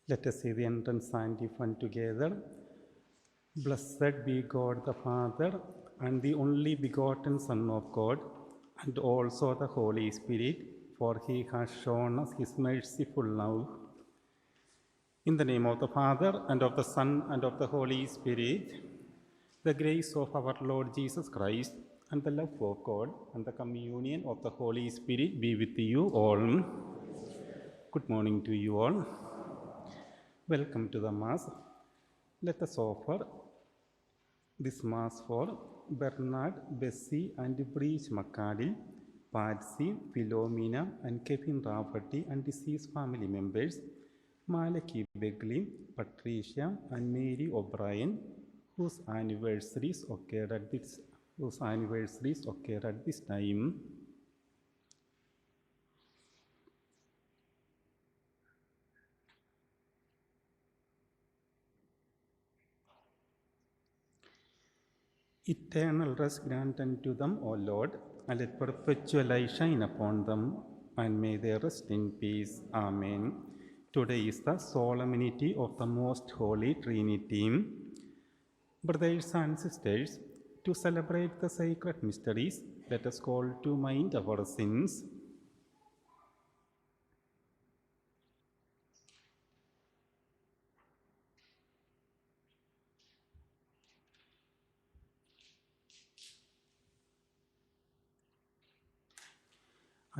Let us say the entrance antiphon together. Blessed be God the Father, and the only begotten Son of God, and also the Holy Spirit, for he has shown us his merciful love. In the name of the Father, and of the Son, and of the Holy Spirit, the grace of our Lord Jesus Christ, and the love of God, and the communion of the Holy Spirit be with you all. Good morning to you all. Welcome to the Mass. Let us offer this Mass for Bernard, Bessie, and Breach Makadil, Patsy, Philomena, and Kevin Rafferty, and deceased family members, Malaki Begley, Patricia, and Mary O'Brien, whose anniversaries occurred at this time. Eternal rest grant unto them, O Lord, and let perpetual light shine upon them, and may they rest in peace. Amen. Today is the solemnity of the Most Holy Trinity. Brothers and sisters, to celebrate the sacred mysteries, let us call to mind our sins.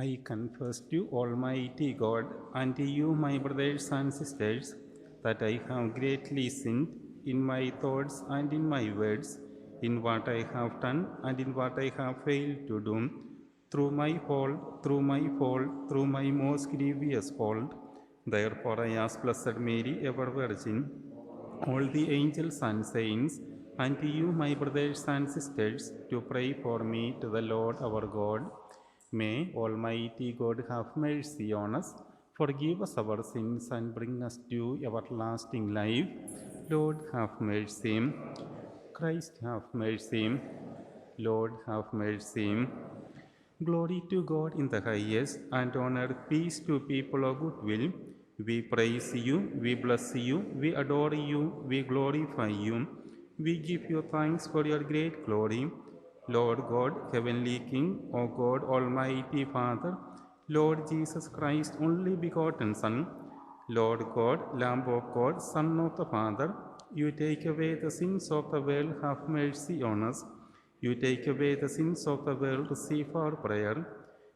I confess to Almighty God and to you, my brothers and sisters, that I have greatly sinned in my thoughts and in my words, in what I have done and in what I have failed to do, through my most grievous fault. Therefore I ask Blessed Mary, ever Virgin, all the angels and saints, and to you, my brothers and sisters, to pray for me to the Lord our God. May Almighty God have mercy on us, forgive us our sins, and bring us to everlasting life. Lord, have mercy. Christ, have mercy. Lord, have mercy. Glory to God in the highest, and on earth peace to people of good will. We praise you, we bless you, we adore you, we glorify you. We give you thanks for your great glory. Lord God, Heavenly King, O God, Almighty Father, Lord Jesus Christ, only begotten Son, Lord God, Lamb of God, Son of the Father, you take away the sins of the world, have mercy on us. You take away the sins of the world, receive our prayer.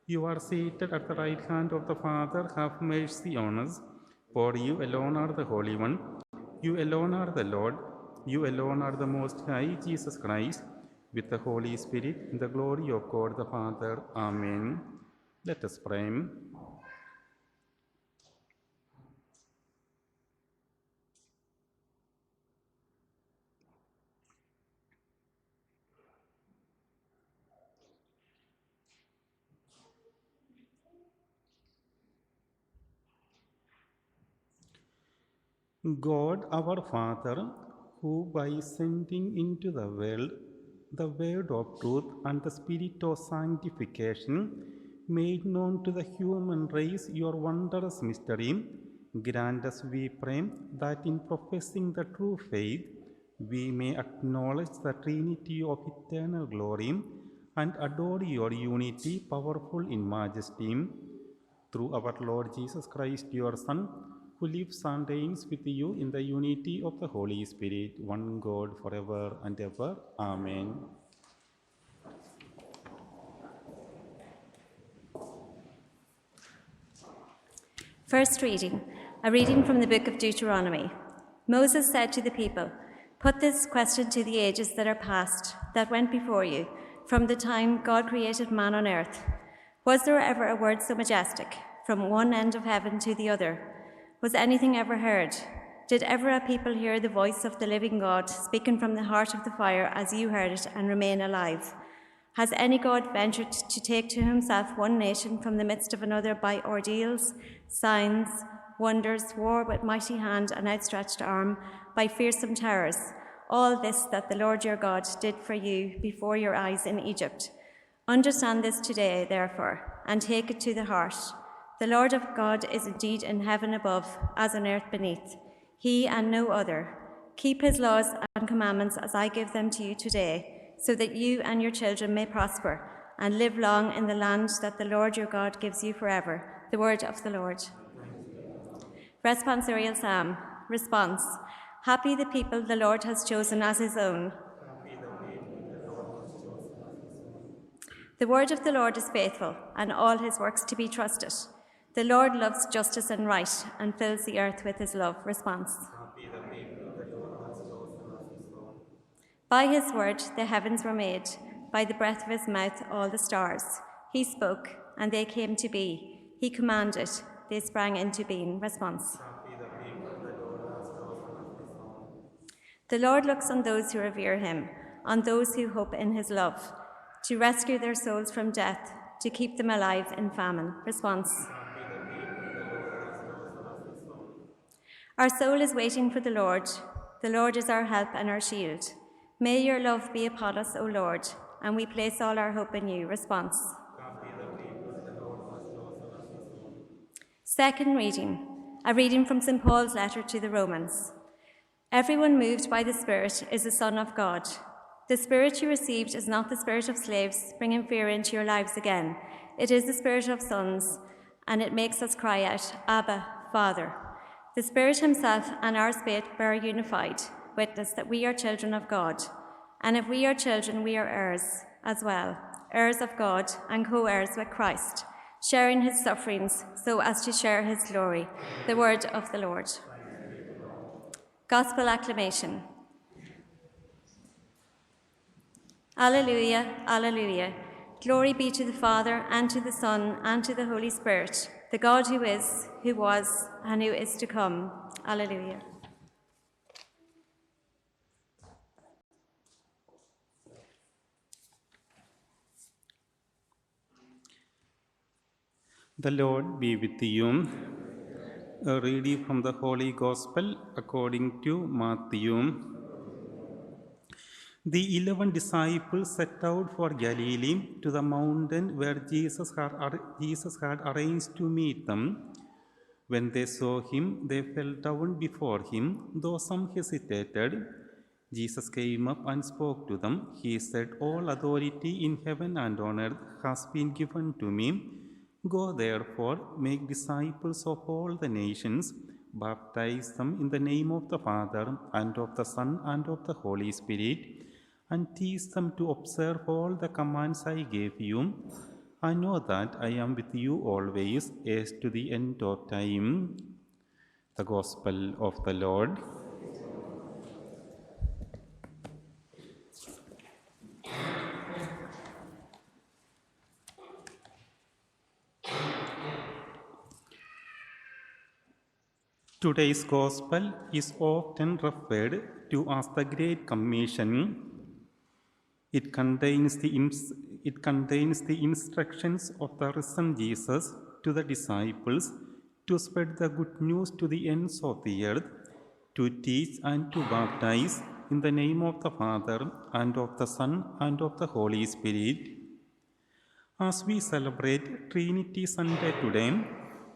You are seated at the right hand of the Father, have mercy on us. For you alone are the Holy One, you alone are the Lord, you alone are the Most High, Jesus Christ, with the Holy Spirit, in the glory of God the Father. Amen. Let us pray. God our Father, who by sending into the world the word of truth and the spirit of sanctification made known to the human race your wondrous mystery, grant us, we pray, that in professing the true faith we may acknowledge the Trinity of eternal glory and adore your unity, powerful in majesty, through our Lord Jesus Christ, your Son, who lives and reigns with you in the unity of the Holy Spirit, one God, forever and ever. Amen. First reading, a reading from the book of Deuteronomy. Moses said to the people, "Put this question to the ages that are past, that went before you, from the time God created man on earth. Was there ever a word so majestic, from one end of heaven to the other? Was anything ever heard? Did ever a people hear the voice of the living God speaking from the heart of the fire as you heard it and remain alive? Has any God ventured to take to himself one nation from the midst of another by ordeals, signs, wonders, war with mighty hand and outstretched arm, by fearsome terrors? All this that the Lord your God did for you before your eyes in Egypt. Understand this today, therefore, and take it to the heart. The Lord of God is indeed in heaven above, as on earth beneath. He and no other. Keep his laws and commandments as I give them to you today, so that you and your children may prosper and live long in the land that the Lord your God gives you forever. The word of the Lord. Responsorial Psalm. Response. Happy the people the Lord has chosen as his own. The word of the Lord is faithful, and all his works to be trusted. The Lord loves justice and right, and fills the earth with his love. Response. By his word the heavens were made, by the breath of his mouth all the stars. He spoke, and they came to be. He commanded, they sprang into being. Response. The Lord looks on those who revere him, on those who hope in his love, to rescue their souls from death, to keep them alive in famine. Response. Our soul is waiting for the Lord. The Lord is our help and our shield. May your love be upon us, O Lord, and we place all our hope in you. Response. Second reading, a reading from St. Paul's letter to the Romans. Everyone moved by the Spirit is a son of God. The Spirit you received is not the spirit of slaves, bringing fear into your lives again. It is the Spirit of sons, and it makes us cry out, Abba, Father. The Spirit himself and our spirit bear unified witness that we are children of God. And if we are children, we are heirs as well, heirs of God and co-heirs with Christ, sharing his sufferings so as to share his glory. The word of the Lord. Gospel acclamation. Alleluia, alleluia. Glory be to the Father, and to the Son, and to the Holy Spirit, the God who is, who was, and who is to come. Alleluia. The Lord be with you. A reading from the Holy Gospel according to Matthew. The 11 disciples set out for Galilee, to the mountain where Jesus had arranged to meet them. When they saw him, they fell down before him, though some hesitated. Jesus came up and spoke to them. He said, "All authority in heaven and on earth has been given to me. Go therefore, make disciples of all the nations, baptize them in the name of the Father, and of the Son, and of the Holy Spirit, and teach them to observe all the commands I gave you. I know that I am with you always, as to the end of time." The Gospel of the Lord. Today's Gospel is often referred to as the Great Commission. It contains the instructions of the risen Jesus to the disciples to spread the good news to the ends of the earth, to teach and to baptize in the name of the Father, and of the Son, and of the Holy Spirit. As we celebrate Trinity Sunday today,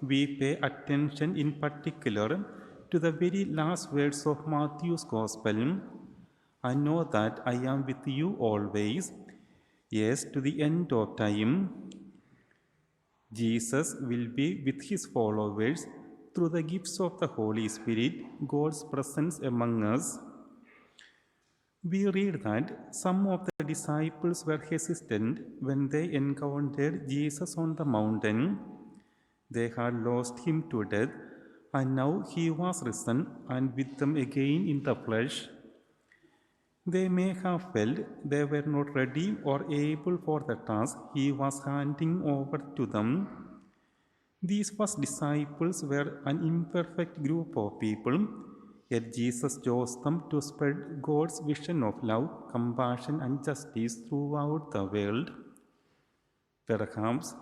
we pay attention in particular to the very last words of Matthew's Gospel. I know that I am with you always, yes, to the end of time. Jesus will be with his followers through the gifts of the Holy Spirit, God's presence among us. We read that some of the disciples were hesitant when they encountered Jesus on the mountain. They had lost him to death, and now he was risen and with them again in the flesh. They may have felt they were not ready or able for the task he was handing over to them. These first disciples were an imperfect group of people, yet Jesus chose them to spread God's vision of love, compassion, and justice throughout the world. Perhaps,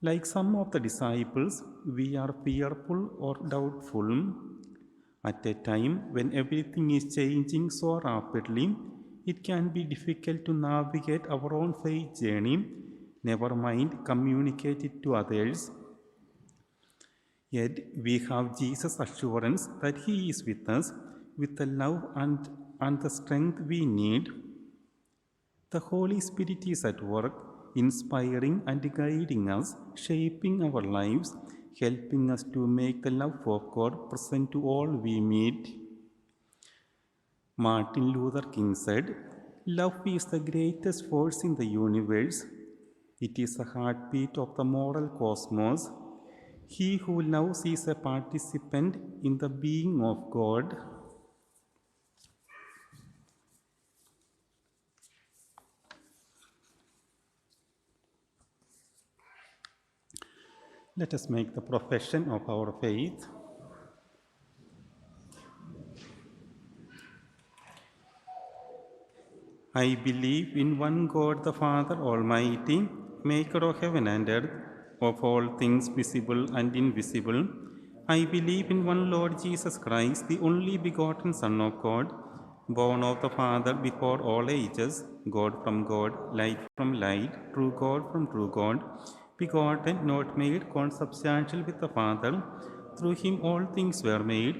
like some of the disciples, we are fearful or doubtful. At a time when everything is changing so rapidly, it can be difficult to navigate our own faith journey, never mind communicate it to others. Yet we have Jesus' assurance that He is with us with the love and the strength we need. The Holy Spirit is at work, inspiring and guiding us, shaping our lives, helping us to make the love of God present to all we meet. Martin Luther King said, "Love is the greatest force in the universe. It is the heartbeat of the moral cosmos. He who loves is a participant in the being of God." Let us make the profession of our faith. I believe in one God, the Father Almighty, maker of heaven and earth, of all things visible and invisible. I believe in one Lord Jesus Christ, the only begotten Son of God, born of the Father before all ages, God from God, light from light, true God from true God, begotten, not made, consubstantial with the Father. Through him all things were made.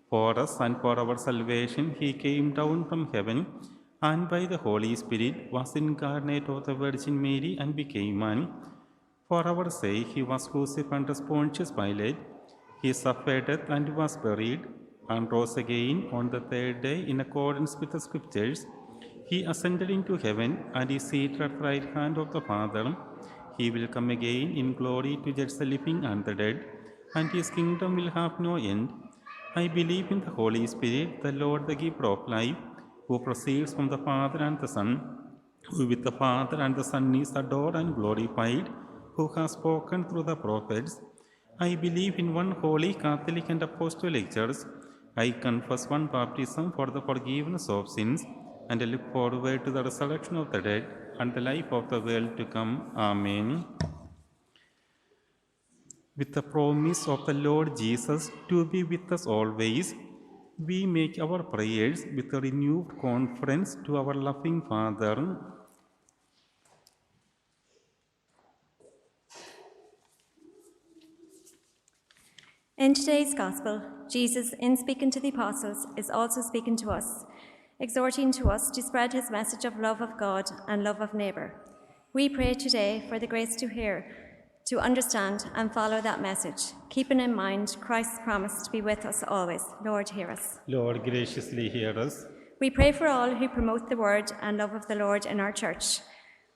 For us and for our salvation he came down from heaven, and by the Holy Spirit was incarnate of the Virgin Mary and became man. For our sake he was crucified under Pontius Pilate. He suffered death and was buried, and rose again on the third day in accordance with the Scriptures. He ascended into heaven and is seated at the right hand of the Father. He will come again in glory to judge the living and the dead, and his kingdom will have no end. I believe in the Holy Spirit, the Lord, the giver of life, who proceeds from the Father and the Son, who with the Father and the Son is adored and glorified, who has spoken through the prophets. I believe in one holy, Catholic and Apostolic Church. I confess one baptism for the forgiveness of sins, and I look forward to the resurrection of the dead and the life of the world to come. Amen. With the promise of the Lord Jesus to be with us always, we make our prayers with a renewed confidence to our loving Father. In today's Gospel, Jesus, in speaking to the apostles, is also speaking to us, exhorting to us to spread his message of love of God and love of neighbour. We pray today for the grace to hear, to understand and follow that message, keeping in mind Christ's promise to be with us always. Lord, hear us. Lord, graciously hear us. We pray for all who promote the word and love of the Lord in our church.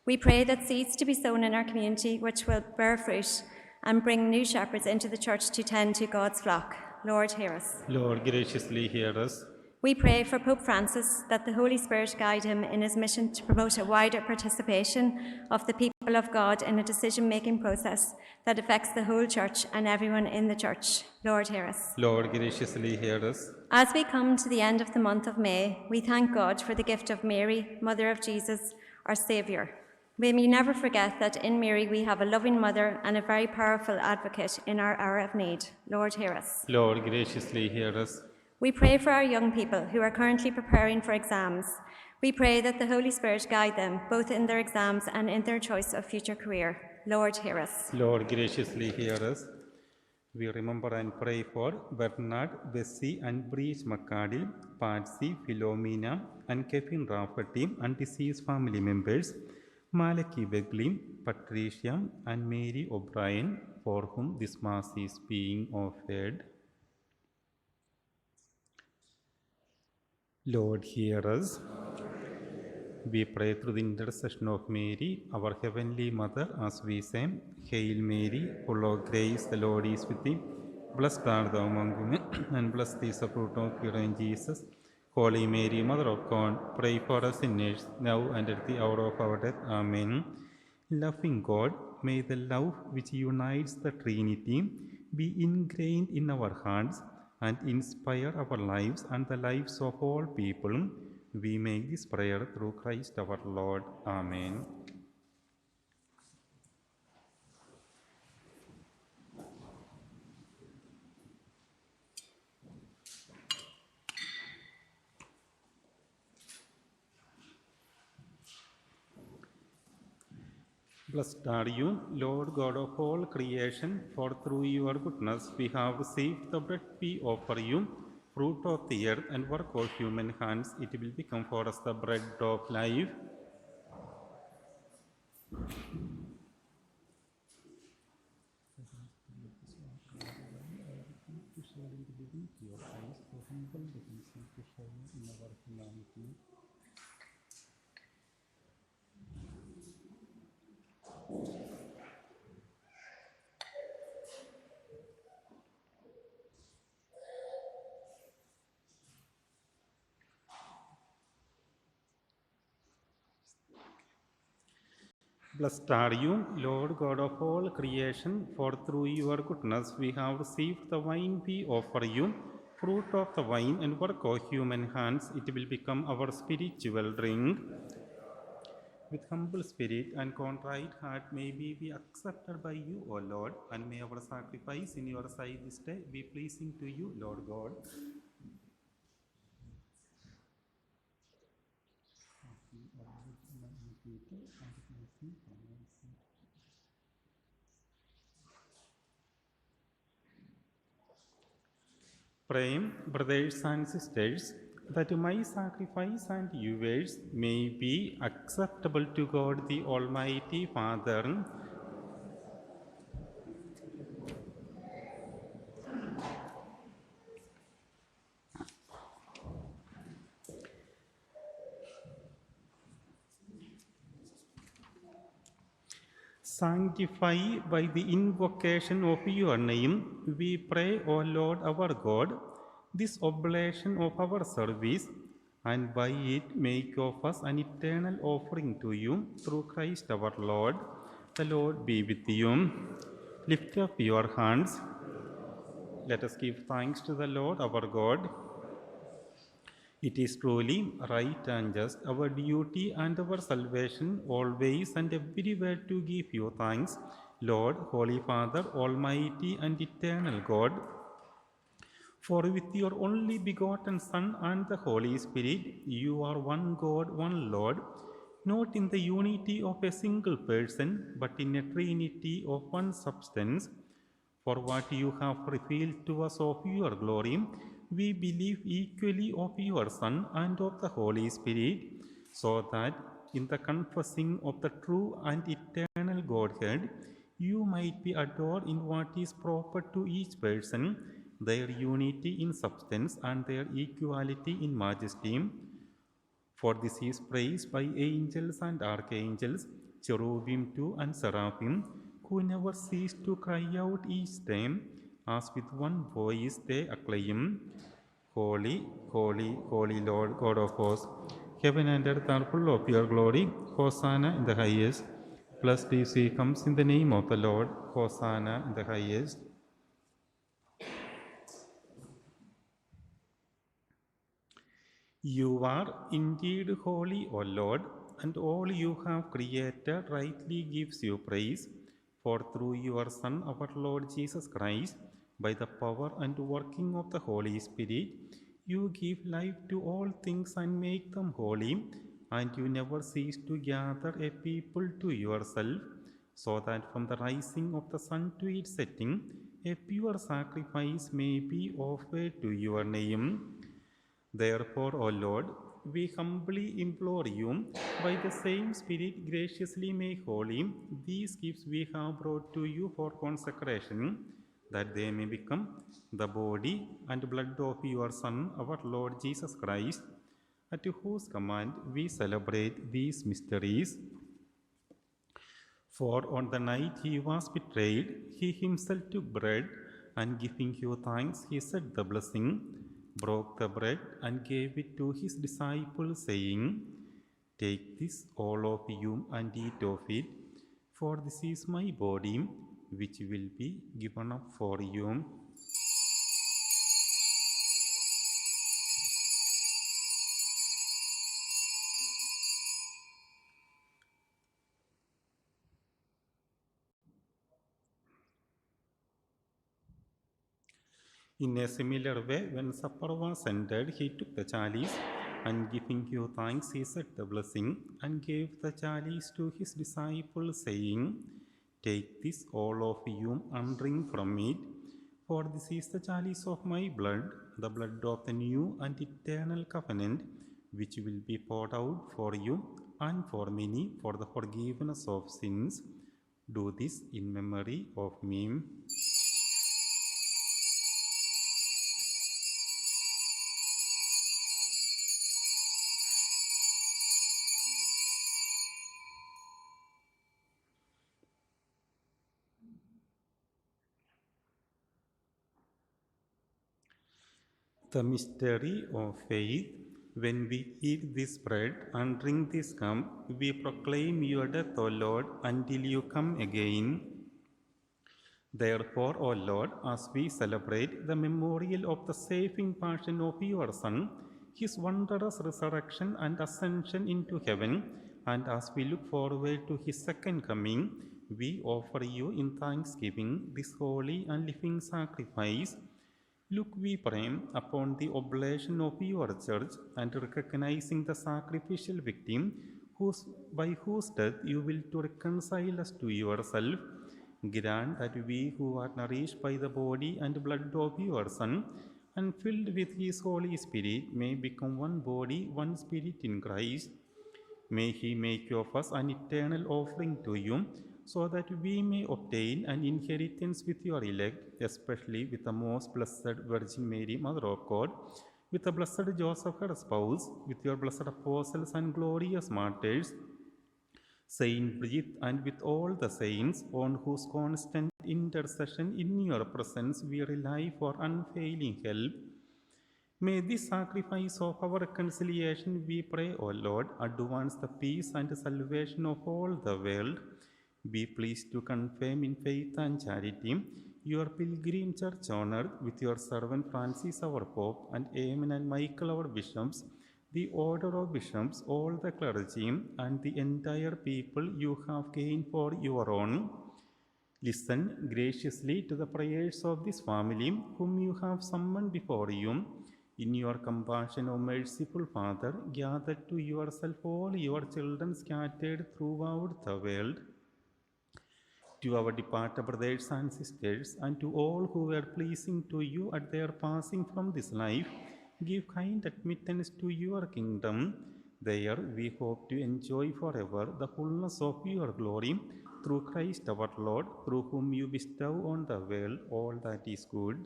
We pray that seeds to be sown in our community which will bear fruit and bring new shepherds into the church to tend to God's flock. Lord, hear us. Lord, graciously hear us. We pray for Pope Francis that the Holy Spirit guide him in his mission to promote a wider participation of the people of God in a decision-making process that affects the whole church and everyone in the church. Lord, hear us. Lord, graciously hear us. As we come to the end of the month of May, we thank God for the gift of Mary, Mother of Jesus, our Saviour. May we never forget that in Mary we have a loving mother and a very powerful advocate in our hour of need. Lord, hear us. Lord, graciously hear us. We pray for our young people who are currently preparing for exams. We pray that the Holy Spirit guide them both in their exams and in their choice of future career. Lord, hear us. Lord, graciously hear us. We remember and pray for Bernard, Bessie and Breach McCardle, Patsy, Philomena and Kevin Rafferty and deceased family members, Malaki Begley, Patricia and Mary O'Brien, for whom this Mass is being offered. Lord, hear us. We pray through the intercession of Mary, our Heavenly Mother, as we say, Hail Mary, full of grace, the Lord is with thee. Blessed art thou among women, and blessed is the fruit of thy womb, Jesus. Holy Mary, Mother of God, pray for us sinners, now and at the hour of our death. Amen. Loving God, may the love which unites the Trinity be ingrained in our hearts and inspire our lives and the lives of all people. We make this prayer through Christ our Lord. Amen. Blessed are you, Lord God of all creation, for through your goodness we have received the bread we offer you, fruit of the earth and work of human hands. It will become for us the bread of life. Blessed are you, Lord God of all creation, for through your goodness we have received the wine we offer you, fruit of the vine and work of human hands. It will become our spiritual drink. With humble spirit and contrite heart may we be accepted by you, O Lord, and may our sacrifice in your sight this day be pleasing to you, Lord God. Pray, brothers and sisters, that my sacrifice and yours may be acceptable to God the Almighty Father. Sanctify by the invocation of your name, we pray, O Lord our God, this oblation of our service, and by it make of us an eternal offering to you through Christ our Lord. The Lord be with you. Lift up your hands. Let us give thanks to the Lord our God. It is truly right and just, our duty and our salvation, always and everywhere to give you thanks, Lord, Holy Father, Almighty and eternal God. For with your only begotten Son and the Holy Spirit, you are one God, one Lord, not in the unity of a single person, but in a trinity of one substance. For what you have revealed to us of your glory, we believe equally of your Son and of the Holy Spirit, so that in the confessing of the true and eternal Godhead, you might be adored in what is proper to each person, their unity in substance and their equality in majesty. For this is praised by angels and archangels, cherubim too and seraphim, who never cease to cry out each time, as with one voice they acclaim, Holy, holy, holy Lord, God of hosts. Heaven and earth are full of your glory. Hosanna in the highest. Blessed is he comes in the name of the Lord. Hosanna in the highest. You are indeed holy, O Lord, and all you have created rightly gives you praise. For through your Son, our Lord Jesus Christ, by the power and working of the Holy Spirit, you give life to all things and make them holy, and you never cease to gather a people to yourself, so that from the rising of the sun to its setting, a pure sacrifice may be offered to your name. Therefore, O Lord, we humbly implore you, by the same Spirit graciously make holy these gifts we have brought to you for consecration, that they may become the body and blood of your Son, our Lord Jesus Christ, at whose command we celebrate these mysteries. For on the night he was betrayed, he himself took bread, and giving you thanks, he said the blessing, broke the bread, and gave it to his disciples, saying, Take this, all of you, and eat of it, for this is my body, which will be given up for you. In a similar way, when supper was ended, he took the chalice, And giving you thanks, he said the blessing and gave the chalice to his disciples, saying, "Take this, all of you, and drink from it. For this is the chalice of my blood, the blood of the new and eternal covenant, which will be poured out for you and for many for the forgiveness of sins. Do this in memory of me." The mystery of faith. When we eat this bread and drink this cup, we proclaim your death, O Lord, until you come again. Therefore, O Lord, as we celebrate the memorial of the saving passion of your Son, his wondrous resurrection and ascension into heaven, and as we look forward to his second coming, we offer you in thanksgiving this holy and living sacrifice. Look, we pray, upon the oblation of your church, and recognizing the sacrificial victim by whose death you will to reconcile us to yourself. Grant that we who are nourished by the body and blood of your Son and filled with his Holy Spirit may become one body, one spirit in Christ. May he make of us an eternal offering to you, so that we may obtain an inheritance with your elect, especially with the most blessed Virgin Mary, Mother of God, with the blessed Joseph, her spouse, with your blessed apostles and glorious martyrs, Saint Bridget, and with all the saints, on whose constant intercession in your presence we rely for unfailing help. May this sacrifice of our reconciliation, we pray, O Lord, advance the peace and salvation of all the world. Be pleased to confirm in faith and charity your pilgrim church on earth with your servant Francis our Pope and Amen and Michael our bishops, the order of bishops, all the clergy, and the entire people you have gained for your own. Listen graciously to the prayers of this family whom you have summoned before you. In your compassion, O merciful Father, gather to yourself all your children scattered throughout the world. To our departed brothers and sisters, and to all who were pleasing to you at their passing from this life, give kind admittance to your kingdom. There we hope to enjoy forever the fullness of your glory, through Christ our Lord, through whom you bestow on the world all that is good.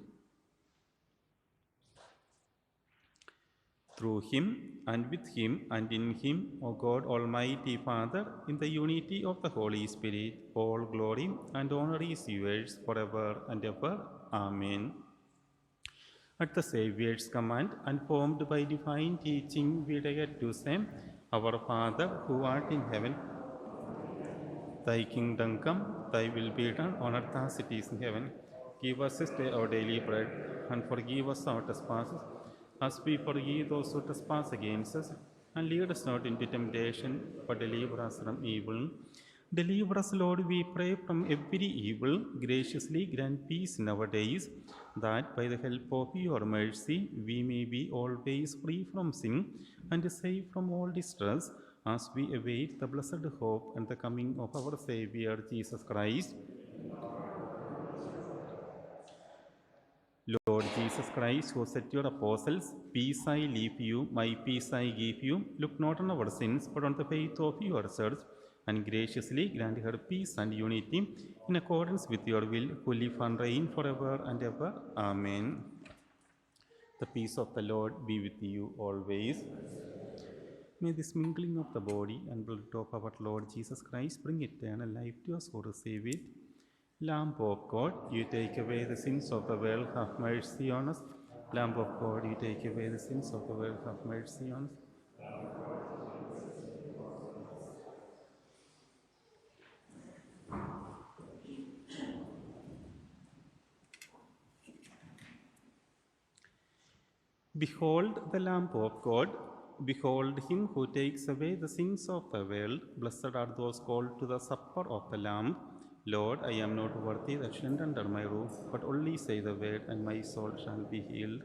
Through him, and with him, and in him, O God, Almighty Father, in the unity of the Holy Spirit, all glory and honor is yours forever and ever. Amen. At the Saviour's command, and formed by divine teaching, we dare to say, Our Father, who art in heaven, thy kingdom come, thy will be done on earth as it is in heaven. Give us this day our daily bread, and forgive us our trespasses, as we forgive those who trespass against us. And lead us not into temptation, but deliver us from evil. Deliver us, Lord, we pray, from every evil. Graciously grant peace in our days, that by the help of your mercy we may be always free from sin and safe from all distress, as we await the blessed hope and the coming of our Saviour Jesus Christ. Lord Jesus Christ, who said to your apostles, "Peace I leave you, my peace I give you," look not on our sins, but on the faith of your church, and graciously grant her peace and unity in accordance with your will, who live and reign forever and ever. Amen. The peace of the Lord be with you always. May this mingling of the body and blood of our Lord Jesus Christ bring eternal life to us who receive it. Lamb of God, you take away the sins of the world, have mercy on us. Lamb of God, you take away the sins of the world, have mercy on us. Behold the Lamb of God. Behold him who takes away the sins of the world. Blessed are those called to the supper of the Lamb. Lord, I am not worthy that you should enter my roof, but only say the word, and my soul shall be healed.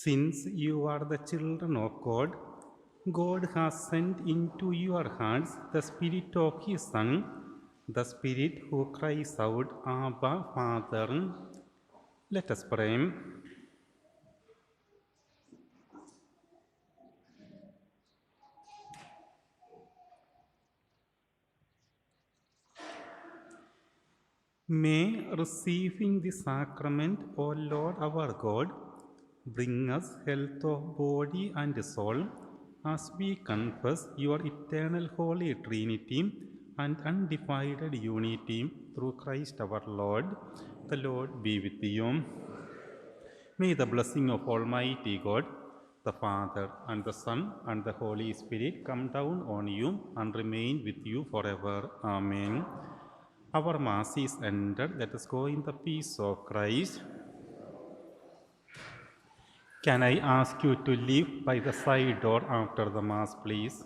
Since you are the children of God, God has sent into your hearts the Spirit of His Son, the Spirit who cries out, Abba, Father. Let us pray. May receiving the sacrament, O Lord our God, bring us health of body and soul as we confess your eternal Holy Trinity and undivided unity through Christ our Lord. The Lord be with you. May the blessing of Almighty God, the Father and the Son and the Holy Spirit come down on you and remain with you forever. Amen. Our Mass is ended. Let us go in the peace of Christ. Can I ask you to leave by the side door after the Mass, please?